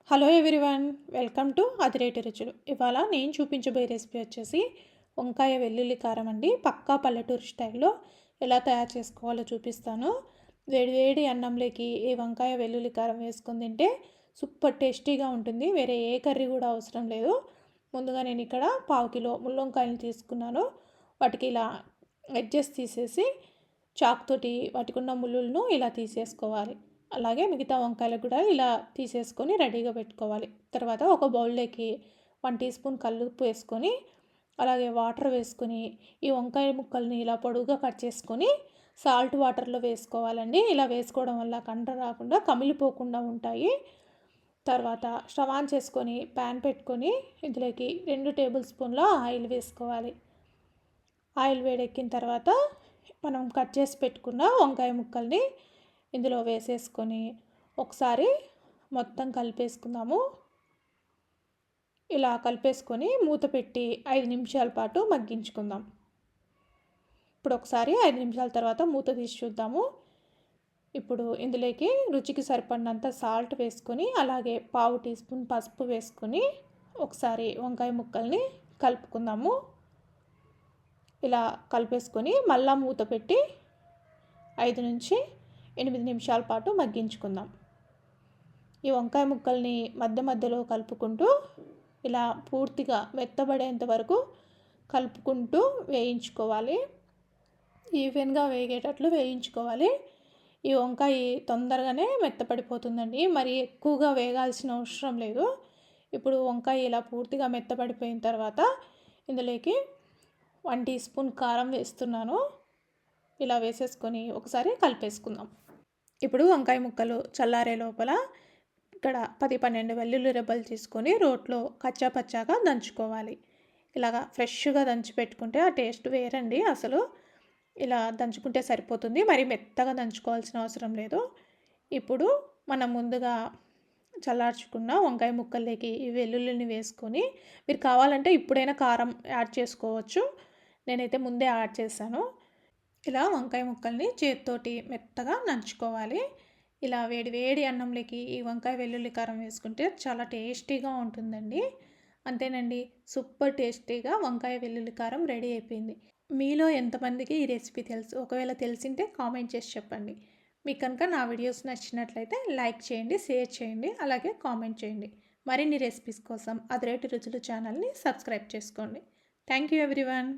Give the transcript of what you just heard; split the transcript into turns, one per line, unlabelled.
Hello everyone, welcome to అదిరేటి రుచులు. ఇవాళ నేను చూపించబోయే రెసిపీ వచ్చేసి వంకాయ వెల్లుల్లి కారం అండి. పక్కా పల్లెటూరు స్టైల్లో ఎలా తయారు చేసుకోవాలో చూపిస్తాను. వేడి అన్నంలోకి ఈ వంకాయ వెల్లుల్లి కారం వేసుకొని తింటే సూపర్ టేస్టీగా ఉంటుంది. వేరే ఏ కర్రీ కూడా అవసరం లేదు. ముందుగా నేను ఇక్కడ 1/2 కిలో ముళ్ళొంకాయలు తీసుకున్నాను. వాటికి ఇలా ఎడ్జెస్ తీసేసి చాకుతోటి వాటికి ఉన్న ముళ్ళులను ఇలా తీసేసుకోవాలి. అలాగే మిగతా వంకాయలు కూడా ఇలా తీసేసుకొని రెడీగా పెట్టుకోవాలి. తర్వాత ఒక బౌల్లోకి 1 టీ స్పూన్ కల్లుప్పు వేసుకొని అలాగే వాటర్ వేసుకొని ఈ వంకాయ ముక్కల్ని ఇలా పొడుగుగా కట్ చేసుకొని సాల్ట్ వాటర్లో వేసుకోవాలండి. ఇలా వేసుకోవడం వల్ల కంట రాకుండా కమిలిపోకుండా ఉంటాయి. తర్వాత స్టవ్ ఆన్ చేసుకొని ప్యాన్ పెట్టుకొని ఇందులోకి 2 టేబుల్ స్పూన్ల ఆయిల్ వేసుకోవాలి. ఆయిల్ వేడెక్కిన తర్వాత మనం కట్ చేసి పెట్టుకున్న వంకాయ ముక్కల్ని ఇందులో వేసేసుకొని ఒకసారి మొత్తం కలిపేసుకుందాము. ఇలా కలిపేసుకొని మూత పెట్టి 5 నిమిషాల పాటు మగ్గించుకుందాం. ఇప్పుడు ఒకసారి 5 నిమిషాల తర్వాత మూత తీసి చూద్దాము. ఇప్పుడు ఇందులోకి రుచికి సరిపడినంత సాల్ట్ వేసుకొని అలాగే 1/2 టీ స్పూన్ పసుపు వేసుకొని ఒకసారి వంకాయ ముక్కల్ని కలుపుకుందాము. ఇలా కలిపేసుకొని మళ్ళా మూత పెట్టి 5 నుంచి 8 నిమిషాల పాటు మగ్గించుకుందాం. ఈ వంకాయ ముక్కల్ని మధ్యలో కలుపుకుంటూ ఇలా పూర్తిగా మెత్తబడేంత వరకు కలుపుకుంటూ వేయించుకోవాలి. ఈవెన్గా వేగేటట్లు వేయించుకోవాలి. ఈ వంకాయ తొందరగానే మెత్తపడిపోతుందండి, మరి ఎక్కువగా వేగాల్సిన అవసరం లేదు. ఇప్పుడు వంకాయ ఇలా పూర్తిగా మెత్తపడిపోయిన తర్వాత ఇందులోకి 1 టీ స్పూన్ కారం వేస్తున్నాను. ఇలా వేసేసుకొని ఒకసారి కలిపేసుకుందాం. ఇప్పుడు వంకాయ ముక్కలు చల్లారే లోపల ఇక్కడ 10-12 వెల్లుల్లి రెబ్బలు తీసుకొని రోట్లో కచ్చా పచ్చాగా దంచుకోవాలి. ఇలాగా ఫ్రెష్గా దంచి పెట్టుకుంటే ఆ టేస్ట్ వేరండి. అసలు ఇలా దంచుకుంటే సరిపోతుంది, మరి మెత్తగా దంచుకోవాల్సిన అవసరం లేదు. ఇప్పుడు మనం ముందుగా చల్లార్చుకున్న వంకాయ ముక్కల్లోకి ఈ వెల్లుల్లిని వేసుకొని మీరు కావాలంటే ఇప్పుడైనా కారం యాడ్ చేసుకోవచ్చు. నేనైతే ముందే యాడ్ చేశాను. ఇలా వంకాయ ముక్కల్ని చేతితోటి మెత్తగా నంచుకోవాలి. ఇలా వేడి అన్నంలోకి ఈ వంకాయ వెల్లుల్లి కారం వేసుకుంటే చాలా టేస్టీగా ఉంటుందండి. అంతేనండి, సూపర్ టేస్టీగా వంకాయ వెల్లుల్లి కారం రెడీ అయిపోయింది. మీలో ఎంతమందికి ఈ రెసిపీ తెలుసు? ఒకవేళ తెలిసింటే కామెంట్ చేసి చెప్పండి. మీకు కనుక నా వీడియోస్ నచ్చినట్లయితే లైక్ చేయండి, షేర్ చేయండి, అలాగే కామెంట్ చేయండి. మరిన్ని రెసిపీస్ కోసం అదిరేటి రుచులు ఛానల్ని సబ్స్క్రైబ్ చేసుకోండి. Thank you everyone.